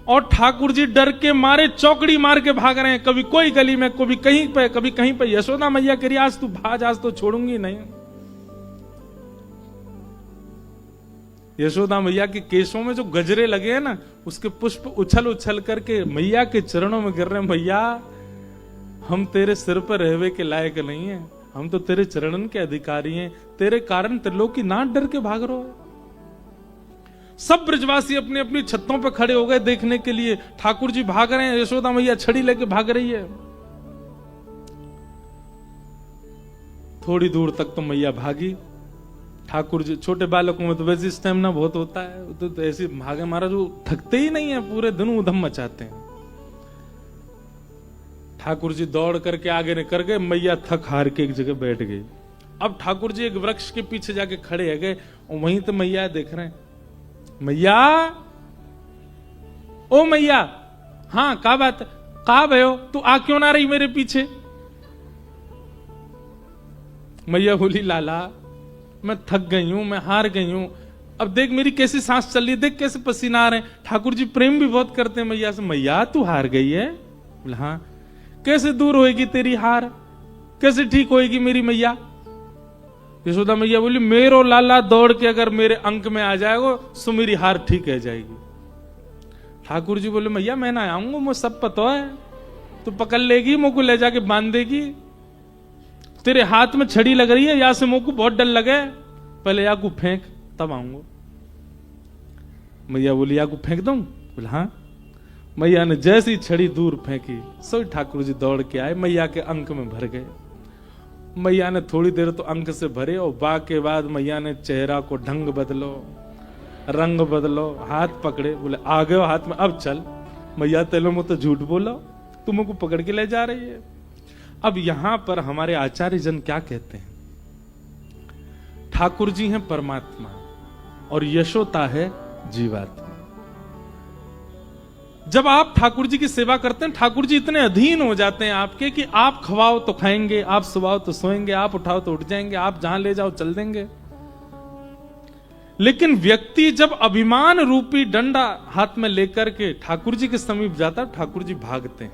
और ठाकुर जी डर के मारे चौकड़ी मार के भाग रहे हैं, कभी कोई गली में, कभी कहीं पे, कभी कहीं पे। यशोदा मैया कह रही आज तू भाज, आज तो छोड़ूंगी नहीं। यशोदा मैया के केशों में जो गजरे लगे हैं ना, उसके पुष्प उछल उछल करके मैया के चरणों में गिर रहे हैं। मैया हम तेरे सिर पर रहवे के लायक नहीं है, हम तो तेरे चरणन के अधिकारी हैं, तेरे कारण त्रिलोकी नाथ डर के भाग रहे हो। सब ब्रजवासी अपनी अपनी छतों पर खड़े हो गए देखने के लिए, ठाकुर जी भाग रहे हैं, यशोदा मैया छड़ी लेके भाग रही है। थोड़ी दूर तक तो मैया भागी, ठाकुर जी, छोटे बालकों में तो वैसे स्टेमिना बहुत होता है, तो ऐसे भागे महाराज वो थकते ही नहीं है, पूरे दिन उधम मचाते हैं। ठाकुर जी दौड़ करके आगे निकल गए, मैया थक हार के एक जगह बैठ गई। अब ठाकुर जी एक वृक्ष के पीछे जाके खड़े है गए, और वहीं तो मैया देख रहे हैं। मैया, ओ मैया, हाँ का बात, का भयो, तू आ क्यों ना रही मेरे पीछे? मैया बोली, लाला मैं थक गई हूं, मैं हार गई हूं, अब देख मेरी कैसी सांस चल रही है, देख कैसे पसीना आ रहे हैं। ठाकुर जी प्रेम भी बहुत करते हैं मैया से। मैया तू हार गई है? बोला हाँ। कैसे दूर होएगी तेरी हार, कैसे ठीक होएगी मेरी मैया? यशोदा मैया बोली, मेरो लाला दौड़ के अगर मेरे अंक में आ जाएगा तो मेरी हार ठीक है जाएगी। ठाकुर जी बोले, मैया मैं ना आऊंगा, मुझे सब पता है, तू पकड़ लेगी, मुझको ले जाके बांध देगी, तेरे हाथ में छड़ी लग रही है, यहां से मुझको बहुत डर लगे, पहले या को फेंक तब आऊंगा। मैया बोली, या को फेंक दूं? बोला हाँ। मैया ने जैसी छड़ी दूर फेंकी, सो ठाकुर जी दौड़ के आए, मैया के अंक में भर गए। मैया ने थोड़ी देर तो अंक से भरे, और बा के बाद मैया ने चेहरा को ढंग बदलो, रंग बदलो, हाथ पकड़े, बोले आ गए हाथ में, अब चल। मैया तेलो में तो झूठ बोलो, तुम को पकड़ के ले जा रही है। अब यहां पर हमारे आचार्य जन क्या कहते हैं? ठाकुर जी हैं परमात्मा और यशोदा है जीवात्मा। जब आप ठाकुर जी की सेवा करते हैं, ठाकुर जी इतने अधीन हो जाते हैं आपके कि आप खवाओ तो खाएंगे, आप सुवाओ तो सोएंगे, आप उठाओ तो उठ जाएंगे, आप जहां ले जाओ चल देंगे। लेकिन व्यक्ति जब अभिमान रूपी डंडा हाथ में लेकर के ठाकुर जी के समीप जाता है, ठाकुर जी भागते हैं।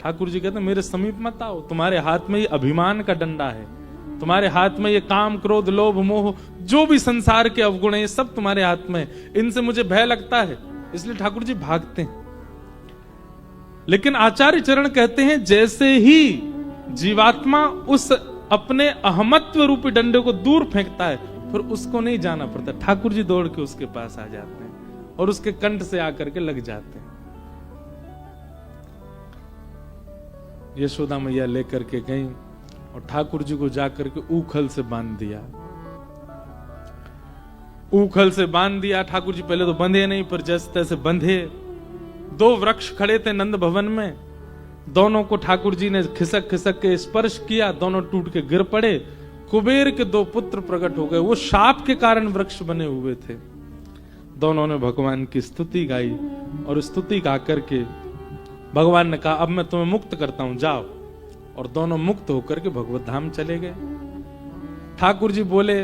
ठाकुर जी कहते हैं, मेरे समीप मत आओ, तुम्हारे हाथ में ये अभिमान का डंडा है, तुम्हारे हाथ में ये काम क्रोध लोभ मोह जो भी संसार के अवगुण है, ये सब तुम्हारे हाथ में, इनसे मुझे भय लगता है, इसलिए ठाकुर जी भागते हैं। लेकिन आचार्य चरण कहते हैं, जैसे ही जीवात्मा उस अपने अहमत्व रूपी डंडे को दूर फेंकता है, फिर उसको नहीं जाना पड़ता, ठाकुर जी दौड़ के उसके पास आ जाते हैं और उसके कंठ से आकर के लग जाते हैं। यशोदा मैया लेकर के गई और ठाकुर जी को जाकर के ऊखल से बांध दिया। ऊखल से बांध दिया। ठाकुर जी पहले तो बंधे नहीं, पर जैसे तैसे बंधे। दो वृक्ष खड़े थे नंद भवन में, दोनों को ठाकुर जी ने खिसक खिसक के स्पर्श किया, दोनों टूट के गिर पड़े। कुबेर के दो पुत्र प्रकट हो गए, वो शाप के कारण वृक्ष बने हुए थे। दोनों ने भगवान की स्तुति गाई और स्तुति गा करके भगवान ने कहा, अब मैं तुम्हें मुक्त करता हूं, जाओ। और दोनों मुक्त होकर के भगवत धाम चले गए। ठाकुर जी बोले,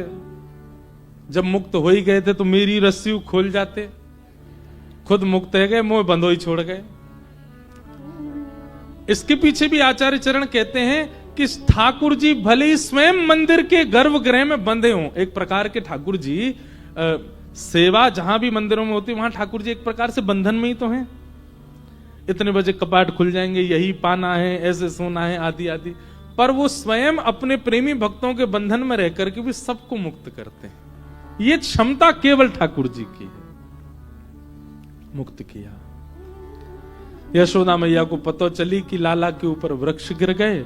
जब मुक्त हो ही गए थे तो मेरी रस्सी खोल जाते, खुद मुक्त है गए, मोह बंधो ही छोड़ गए। इसके पीछे भी आचार्य चरण कहते हैं कि ठाकुर जी भले ही स्वयं मंदिर के गर्भगृह में बंधे हों, एक प्रकार के ठाकुर जी सेवा जहां भी मंदिरों में होती है, वहां ठाकुर जी एक प्रकार से बंधन में ही तो हैं। इतने बजे कपाट खुल जाएंगे, यही पाना है, ऐसे सोना है, आदि आदि। पर वो स्वयं अपने प्रेमी भक्तों के बंधन में रह करके भी सबको मुक्त करते हैं। ये क्षमता केवल ठाकुर जी की है। मुक्त किया। यशोदा मैया को पता चली कि लाला के ऊपर वृक्ष गिर गए,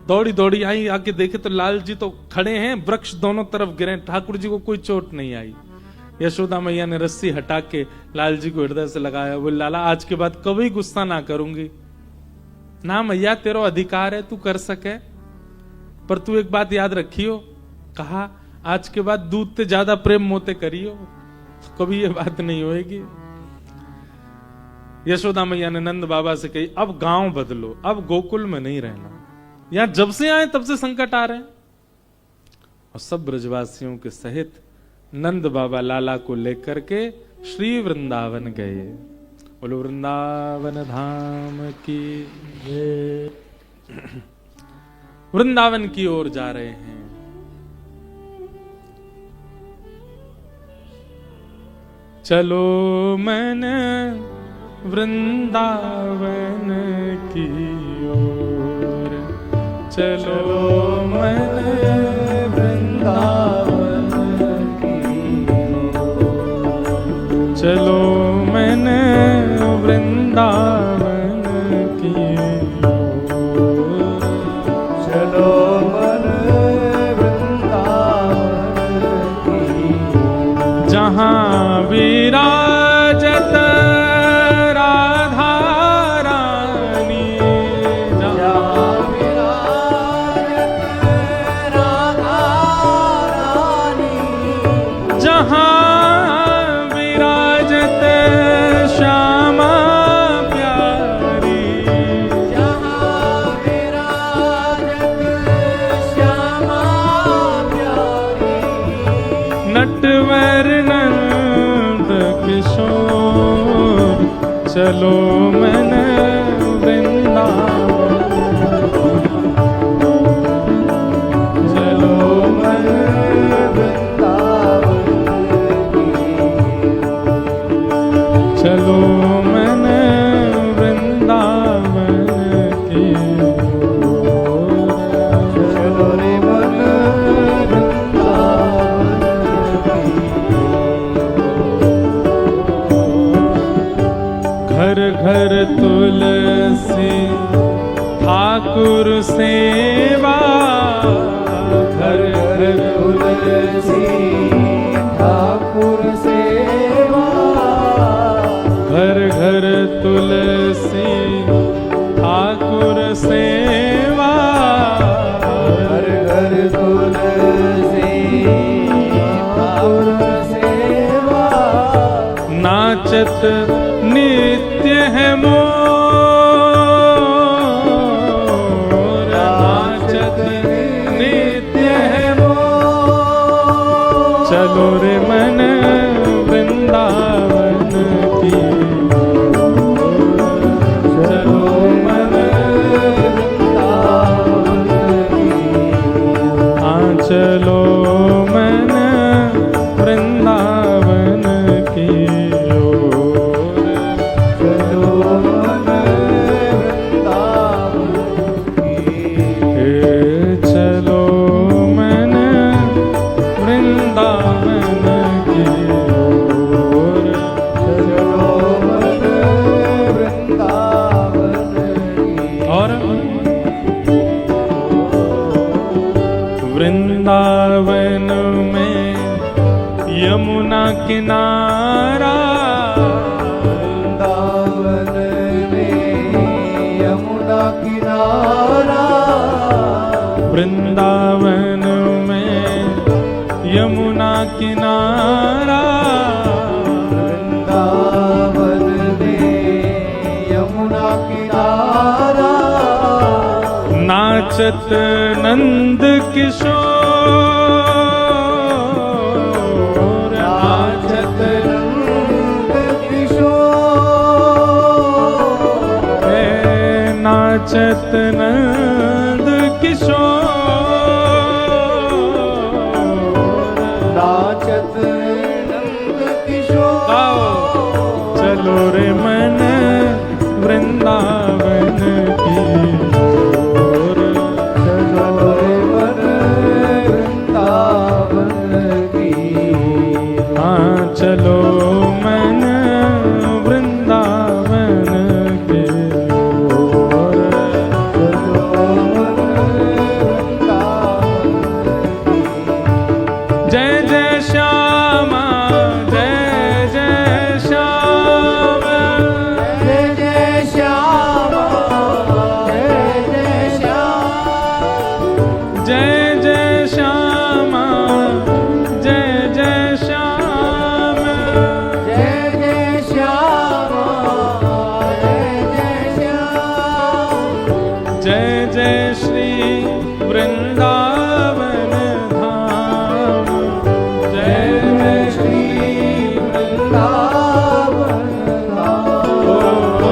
दौड़ी दौड़ी आई, आके देखे तो लाल जी तो खड़े हैं, वृक्ष दोनों तरफ गिरे, ठाकुर जी को कोई चोट नहीं आई। यशोदा मैया ने रस्सी हटा के लाल जी को हृदय से लगाया, बोले लाला आज के बाद कभी गुस्सा ना करूंगी ना मैया, तेरा अधिकार है, तू कर सके, पर तू एक बात याद रखियो, कहा आज के बाद दूध से ज्यादा प्रेम मोते करियो, कभी ये बात नहीं होएगी। यशोदा मैया ने नंद बाबा से कही, अब गांव बदलो, अब गोकुल में नहीं रहना, यहां जब से आए तब से संकट आ रहे हैं। और सब ब्रजवासियों के सहित नंद बाबा लाला को लेकर के श्री वृंदावन गए। बोलो वृंदावन धाम की जय। वृंदावन की ओर जा रहे हैं। चलो मन वृंदावन की ओर, चलो मन वृंदावन की ओर, चलो मन वृंदावन की ओर, चलो मन घर नंद किशोर, चलो मन वृंदावन, चलो मन वृंदावन चलो मन वृंदावन की ओर। चलो रे मन घर घर तुलसी ठाकुर सेवा, घर घर तुलसी ठाकुर सेवा, घर घर तुलसी ठाकुर सेवा, घर घर तुलसी ठाकुर सेवा, नाचत नित्य है मोर, नाचत नित्य है मोर, चलो रे मन वृंदावन की ओर, चलो मन वृंदावन की हाँ चलो मन वृंदावन की ओर। चलो मन वृंदावन की हे चलो मन वृंदावन की ओर। चलो मन वृंदावन की और वृंदावन में यमुना किनारा, वृंदावन में यमुना किनारा, वृंदावन में यमुना किनारा, वृंदावन में यमुना किनारा, नाचत नंद किशोर, नाचत नंद किशोर, हे नाचत नंद किशोर, नाचत नंद किशोर, आओ चलो रे मन वृंदावन की ओर। चलो रे मन वृंदावन की हाँ चलो मन वृंदावन के ओर। चलो मन वृंदावन की जय जय श्यामा, जय जय श्यामा, जय जय श्यामा, जय जय श्याम, जय जय श्यामा, जय जय श्यामा, जय जय श्यामा, जय जय श्याम, जय जय श्री वृंदावन धाम, जय जय श्री वृंदावन धाम, ओ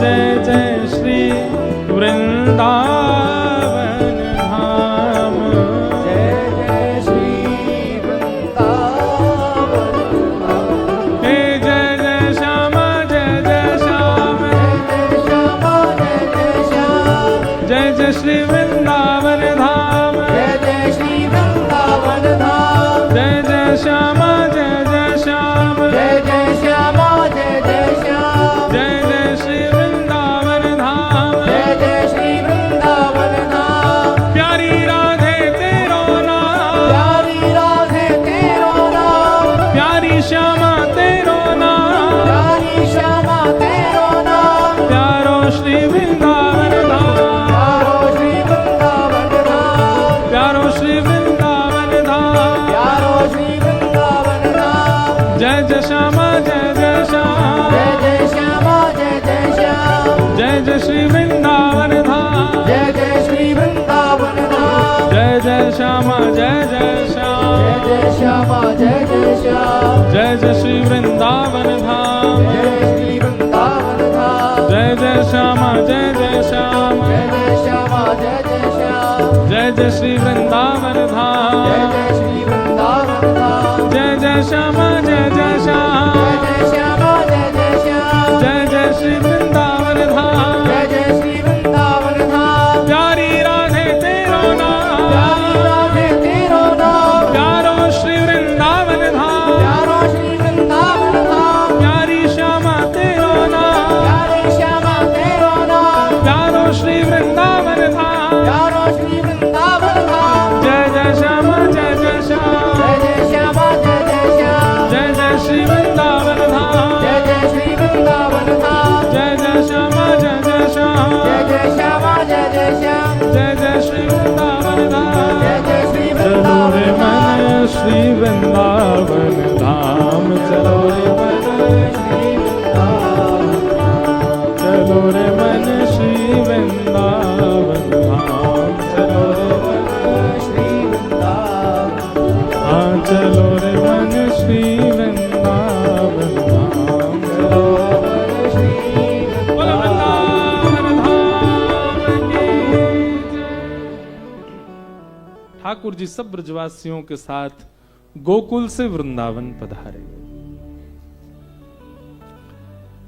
जय जय श्री वृंदावन धाम, जय जय श्री वृंदावन धाम, हे जय जय श्यामा, जय जय श्यामा, जय श्यामा, जय जय श्याम, जय जय श्री वृंदावन धाम, जय जय श्री वृंदावन धाम, जय जय श्यामा, जय जय श्याम, जय जय श्यामा, जय जय श्याम, जय जय श्री वृंदावन धाम, जय जय श्री वृंदावन धाम, प्यारी राधे तेरो नाम, प्यारी राधे तेरो नाम, प्यारी श्यामा तेरो नाम, प्यारी श्यामा तेरो नाम, प्यारो श्री वृंदावन धाम, प्यारो श्री वृंदावन धाम, प्यारो श्री वृंदावन धाम, प्यारो श्री वृंदावन धाम, जय जय श्यामा, जय जय श्याम, जय जय श्यामा, जय जय श्याम, जय जय श्री वृंदावन धाम, जय जय श्री वृंदावन धाम, जय जय श्यामा, जय जय श्याम, जय जय श्यामा, जय जय श्याम, जय जय श्री वृंदावन धाम, जय श्री वृंदावन धाम, जय जय श्यामा जय जय श्यामा, जय जय श्यामा जय जय श्याम, जय जय श्री वृंदावन जय धाम, जय श्री वृंदावन धाम, जय जय श्यामा जय जय श्याम, जय जय श्यामा जय जय श्याम, जय जय श्री वृंदावन धाम, जय जय श्री वृंदावन धाम, प्यारी राधे तेरो नाम, प्यारी राधे तेरो नाम, प्यारो श्री वृंदावन धाम, प्यारो श्री वृंदावन धाम, प्यारी श्यामा तेरो नाम, प्यारी श्यामा तेरो नाम, प्यारो श्री वृंदावन धाम, प्यारो श्री वृंदावन धाम, जय जय श्यामा जय जय श्याम, जय जय श्यामा जय जय श्याम, जय जय श्री वृंदावन धाम, जय जय श्री वृंदावन धाम, जय जय श्यामा जय जय श्याम, जय जय श्यामा जय जय श्याम, जय जय श्री वृंदावन धाम, जय जय श्री चलो रे वृंदावन धाम, मन श्री वृंदावन धाम, चलो रे मन, श्री वृंदावन धाम, चलो रे मन श्री वृंदावन धाम, चलो रे मन, श्री वृंदावन, हाँ चलो रे मन श्री वृंदावन धाम, चलो श्री बोलो वृंदावन धाम की जय। ठाकुर जी सब ब्रजवासियों के साथ गोकुल से वृंदावन पधारे।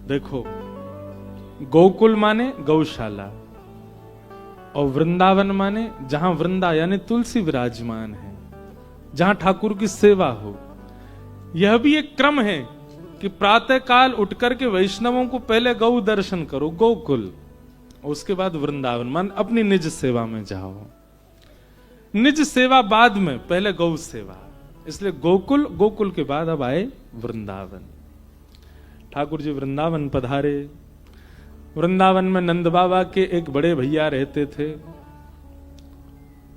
देखो, गोकुल माने गौशाला और वृंदावन माने जहां वृंदा यानी तुलसी विराजमान है, जहां ठाकुर की सेवा हो। यह भी एक क्रम है कि प्रातः काल उठकर के वैष्णवों को पहले गौ दर्शन करो, गोकुल, उसके बाद वृंदावन मान अपनी निज सेवा में जाओ। निज सेवा बाद में, पहले गौ सेवा। इसलिए गोकुल, गोकुल के बाद अब आए वृंदावन। ठाकुर जी वृंदावन पधारे। वृंदावन में नंद बाबा के एक बड़े भैया रहते थे।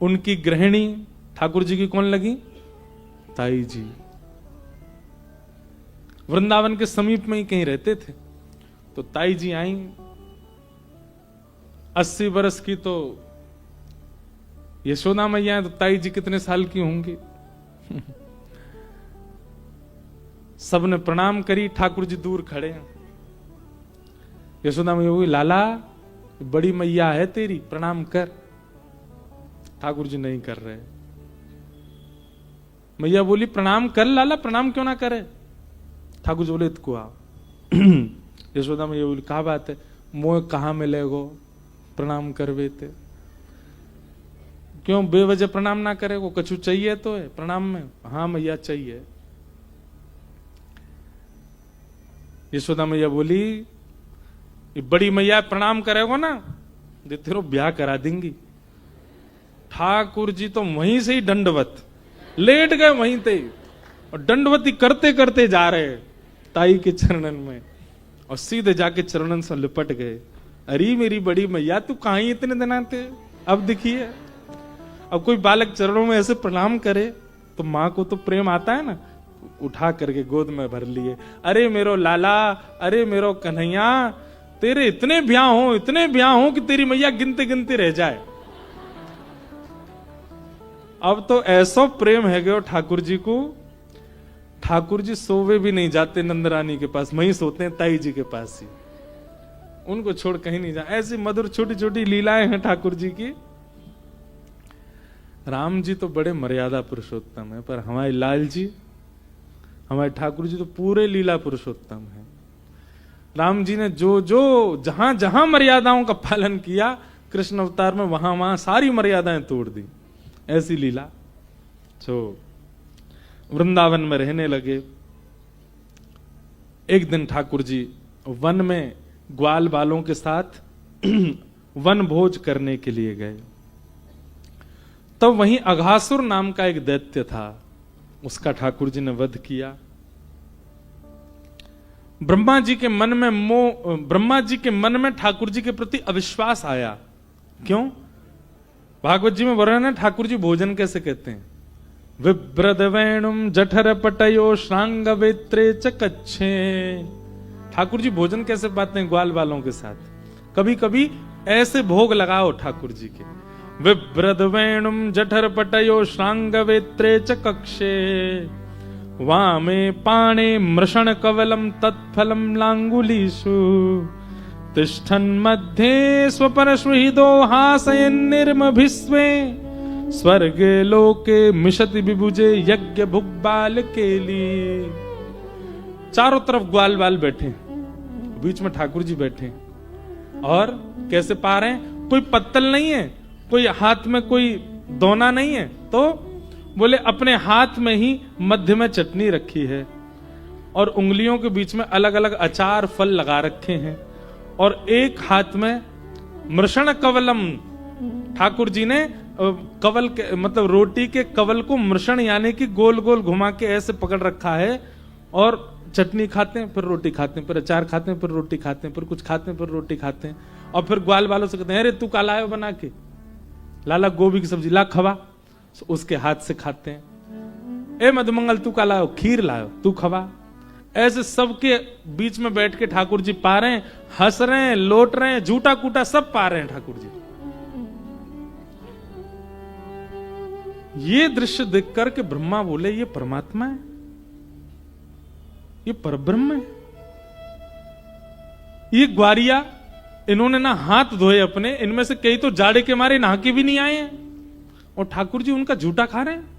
उनकी गृहिणी ठाकुर जी की कौन लगी? ताई जी। वृंदावन के समीप में ही कहीं रहते थे। तो ताई जी आई, 80 वर्ष की तो यशोदा मैया है, तो ताई जी कितने साल की होंगी? सबने प्रणाम करी। ठाकुर जी दूर खड़े हैं। यशोदा मैया बोली, लाला बड़ी मैया है तेरी, प्रणाम कर। ठाकुर जी नहीं कर रहे। मैया बोली, प्रणाम कर लाला, प्रणाम क्यों ना करे? ठाकुर जी बोले, इतको आओ। यशोदा मैया बोली, कहा बात है? मोह कहाँ मिलेगो, प्रणाम करवे ते। क्यों बेवजह प्रणाम ना करे? वो कछु चाहिए तो है प्रणाम में? हाँ मैया चाहिए। यशोदा मैया बोली, ये बड़ी मैया प्रणाम करेगो ना, दे तेरो ब्याह करा देंगी। ठाकुर जी तो वहीं से ही दंडवत लेट गए, वहीं से, और दंडवती करते करते जा रहे ताई के चरणन में, और सीधे जाके चरणन से लिपट गए। अरे मेरी बड़ी मैया, तू कहां इतने दिन आते? अब दिखिए, अब कोई बालक चरणों में ऐसे प्रणाम करे तो माँ को तो प्रेम आता है ना। उठा करके गोद में भर लिए। अरे मेरो लाला, अरे मेरो कन्हैया, तेरे इतने ब्याह हो कि तेरी मैया गिनते गिनते रह जाए। अब तो ऐसा प्रेम है गयो ठाकुर जी को। ठाकुर जी सोवे भी नहीं जाते नंदरानी के पास, वहीं सोते हैं ताई जी के पास ही। उनको छोड़ कहीं नहीं जा। ऐसी मधुर छोटी छोटी लीलाएं हैं ठाकुर जी की। राम जी तो बड़े मर्यादा पुरुषोत्तम है, पर हमारे लाल जी, हमारे ठाकुर जी तो पूरे लीला पुरुषोत्तम है। राम जी ने जो जो जहां जहां मर्यादाओं का पालन किया, कृष्ण अवतार में वहां वहां सारी मर्यादाएं तोड़ दी। ऐसी लीला। जो वृंदावन में रहने लगे। एक दिन ठाकुर जी वन में ग्वाल बालों के साथ वन भोज करने के लिए गए। तो वहीं अघासुर नाम का एक दैत्य था, उसका ठाकुर जी ने वध किया। ब्रह्मा जी के मन में ठाकुर जी के प्रति अविश्वास आया। क्यों? भागवत जी में वर्णन है ठाकुर जी भोजन कैसे कहते हैं। विब्रद वेणुम जठर पटयो श्रांग वेत्रे चकच्छे। ठाकुर जी भोजन कैसे पाते हैं ग्वाल बालों के साथ। कभी कभी ऐसे भोग लगाओ ठाकुर जी के। विब्रद वेणुम जठर पटयो श्रांग वेत्रे चकक्षे वामे पाणे मृषण कवलम तत्फलम लांगुलीषु तिष्ठन् मध्ये स्वपरश्वहिदो हासयन् निर्मभिस्वे स्वर्गे लोके मिशति विभुजे यज्ञ भुग्बाल के लिए। चारों तरफ ग्वाल बाल बैठे, बीच में ठाकुर जी बैठे और कैसे पा रहे हैं? कोई पत्तल नहीं है, कोई हाथ में कोई दोना नहीं है, तो बोले अपने हाथ में ही मध्य में चटनी रखी है और उंगलियों के बीच में अलग अलग अचार फल लगा रखे हैं और एक हाथ में मृषण कवलम, ठाकुर जी ने कवल के मतलब रोटी के कवल को मृषण यानी कि गोल गोल घुमा के ऐसे पकड़ रखा है और चटनी खाते हैं, फिर रोटी खाते हैं, फिर अचार खाते हैं, फिर रोटी खाते हैं, फिर कुछ खाते हैं, फिर रोटी खाते हैं और फिर ग्वाल वालों से कहते हैं अरे तू का लायो बना के, लाला गोभी की सब्जी ला खवा, उसके हाथ से खाते हैं। ए मधुमंगल तू का लायो, खीर लायो, तू खवा। ऐसे सबके बीच में बैठ के ठाकुर जी पा रहे हैं, हंस रहे हैं, लौट रहे हैं, झूठा कूटा सब पा रहे हैं ठाकुर जी। ये दृश्य देख करके ब्रह्मा बोले ये परमात्मा है, ये परब्रह्म है। ये ग्वारिया इन्होंने ना हाथ धोए अपने, इनमें से कई तो जाड़े के मारे नहा के भी नहीं आए हैं और ठाकुर जी उनका झूठा खा रहे हैं।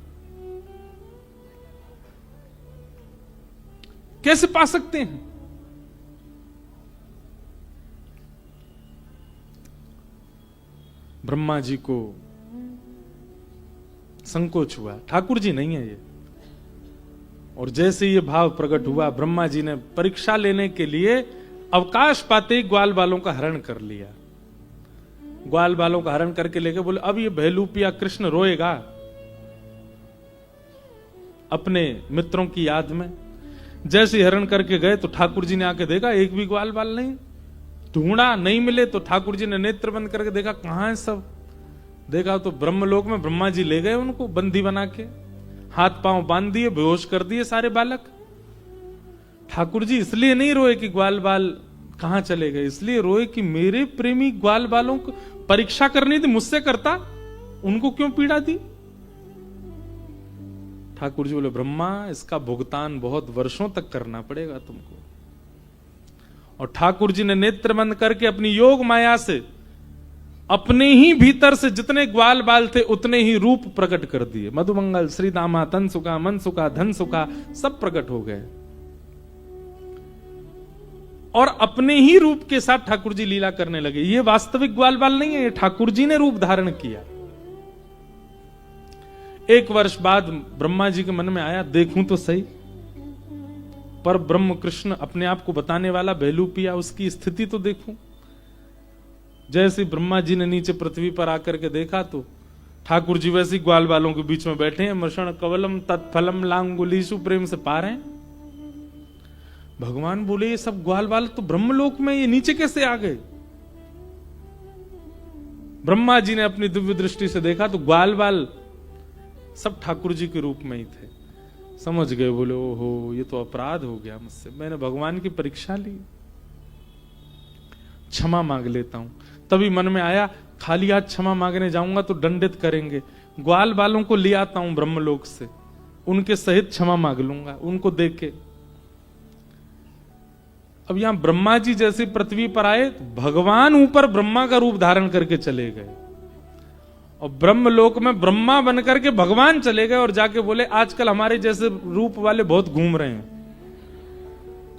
कैसे पा सकते हैं? ब्रह्मा जी को संकोच हुआ, ठाकुर जी नहीं है ये। और जैसे ये भाव प्रकट हुआ, ब्रह्मा जी ने परीक्षा लेने के लिए अवकाश पाते ही ग्वाल बालों का हरण कर लिया। ग्वाल बालों का हरण करके लेके बोले अब ये भैलूपिया कृष्ण रोएगा अपने मित्रों की याद में। जैसे हरण करके गए तो ठाकुर जी ने आके देखा एक भी ग्वाल बाल नहीं, ढूंढा नहीं मिले तो ठाकुर जी ने नेत्र बंद करके देखा कहां है सब। देखा तो ब्रह्मलोक में ब्रह्मा जी ले गए उनको बंदी बना के, हाथ पांव बांध दिए, बेहोश कर दिए सारे बालक। ठाकुर जी इसलिए नहीं रोए कि ग्वाल बाल कहां चले गए, इसलिए रोए कि मेरे प्रेमी ग्वाल बालों को परीक्षा करनी थी, मुझसे करता, उनको क्यों पीड़ा दी। ठाकुर जी बोले ब्रह्मा इसका भुगतान बहुत वर्षों तक करना पड़ेगा तुमको। और ठाकुर जी ने नेत्र बंद करके अपनी योग माया से अपने ही भीतर से जितने ग्वाल बाल थे उतने ही रूप प्रकट कर दिए। मधुमंगल, श्री दामा, तन सुखा, मन सुखा, धन सुखा सब प्रकट हो गए और अपने ही रूप के साथ ठाकुर जी लीला करने लगे। ये वास्तविक ग्वाल बाल नहीं है, ये ठाकुर जी ने रूप धारण किया। एक वर्ष बाद ब्रह्मा जी के मन में आया देखूं तो सही, पर ब्रह्म कृष्ण अपने आप को बताने वाला भैलूपिया, उसकी स्थिति तो देखूं। जैसे ब्रह्मा जी ने नीचे पृथ्वी पर आकर के देखा तो ठाकुर जी वैसे ग्वाल बालों के बीच में बैठे हैं, मृषण कवलम तत्फलम लांगुलीषु प्रेम से पा रहे हैं। भगवान बोले ये सब ग्वाल बाल तो ब्रह्मलोक में, ये नीचे कैसे आ गए। ब्रह्मा जी ने अपनी दिव्य दृष्टि से देखा तो ग्वाल बाल सब ठाकुर जी के रूप में ही थे। समझ गए, बोले ओहो ये तो अपराध हो गया मुझसे, मैंने भगवान की परीक्षा ली, क्षमा मांग लेता हूं। तभी मन में आया खाली हाथ क्षमा मांगने जाऊंगा तो दंडित करेंगे, ग्वाल बालों को ले आता हूं ब्रह्मलोक से, उनके सहित क्षमा मांग लूंगा उनको देख के। अब यहां ब्रह्मा जी जैसे पृथ्वी पर आए, भगवान ऊपर ब्रह्मा का रूप धारण करके चले गए और ब्रह्मलोक में ब्रह्मा बनकर के भगवान चले गए और जाके बोले आजकल हमारे जैसे रूप वाले बहुत घूम रहे हैं,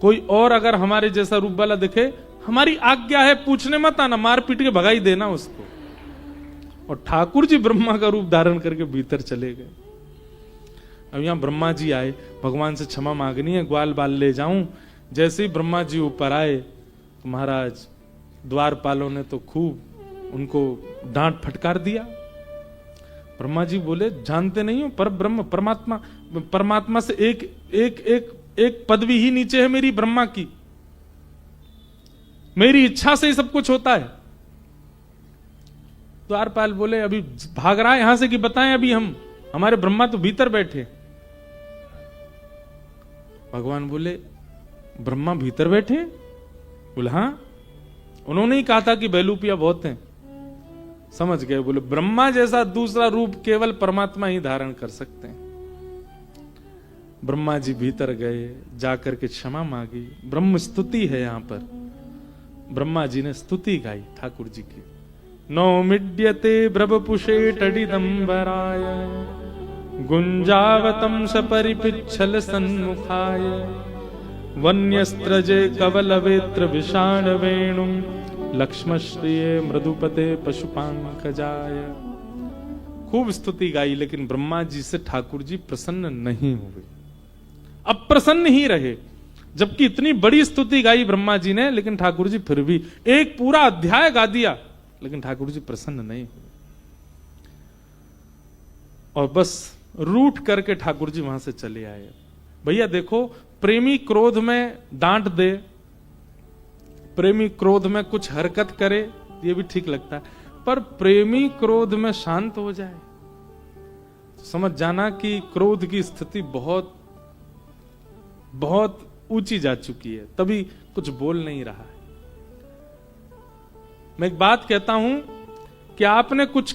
कोई और अगर हमारे जैसा रूप वाला दिखे हमारी आज्ञा है पूछने मत आना, मार पीट के भगाई देना उसको। और ठाकुर जी ब्रह्मा का रूप धारण करके भीतर चले गए। अब यहां ब्रह्मा जी आए, भगवान से क्षमा मांगनी है, ग्वाल बाल ले जाऊं। जैसे ही ब्रह्मा जी ऊपर आए तो महाराज द्वारपालों ने तो खूब उनको डांट फटकार दिया। ब्रह्मा जी बोले जानते नहीं हो पर ब्रह्म परमात्मा, परमात्मा से एक एक एक एक पदवी ही नीचे है मेरी ब्रह्मा की, मेरी इच्छा से ही सब कुछ होता है। द्वारपाल बोले अभी भाग रहा है यहां से कि बताएं, अभी हम हमारे ब्रह्मा तो भीतर बैठे। भगवान बोले ब्रह्मा भीतर बैठे? बोले हाँ, उन्होंने ही कहा था कि बैलूपिया बहुत हैं। समझ गए, बोले ब्रह्मा जैसा दूसरा रूप केवल परमात्मा ही धारण कर सकते हैं। ब्रह्मा जी भीतर गए, जाकर के क्षमा मांगी। ब्रह्म स्तुति है यहां पर, ब्रह्मा जी ने स्तुति गाई ठाकुर जी की। नौमिड्यते ब्रवपुषे टडिदंबराय गुंजावतम सपरिपिच्छल सन्मुखाय वन्यस्त्रजे कवलवेत्र विषाण वेणुम लक्ष्मश्रिये मृदुपते पशुपांकजाय। खूब स्तुति गाई, लेकिन ब्रह्मा जी से ठाकुर जी प्रसन्न नहीं हुए, अप्रसन्न ही रहे। जबकि इतनी बड़ी स्तुति गाई ब्रह्मा जी ने, लेकिन ठाकुर जी फिर भी एक पूरा अध्याय गा दिया, लेकिन ठाकुर जी प्रसन्न नहीं हुए। और बस रूठ करके ठाकुर जी वहां से चले आए। भैया देखो, प्रेमी क्रोध में डांट दे, प्रेमी क्रोध में कुछ हरकत करे, ये भी ठीक लगता है, पर प्रेमी क्रोध में शांत हो जाए, समझ जाना कि क्रोध की स्थिति बहुत बहुत ऊंची जा चुकी है, तभी कुछ बोल नहीं रहा है। मैं एक बात कहता हूं कि आपने कुछ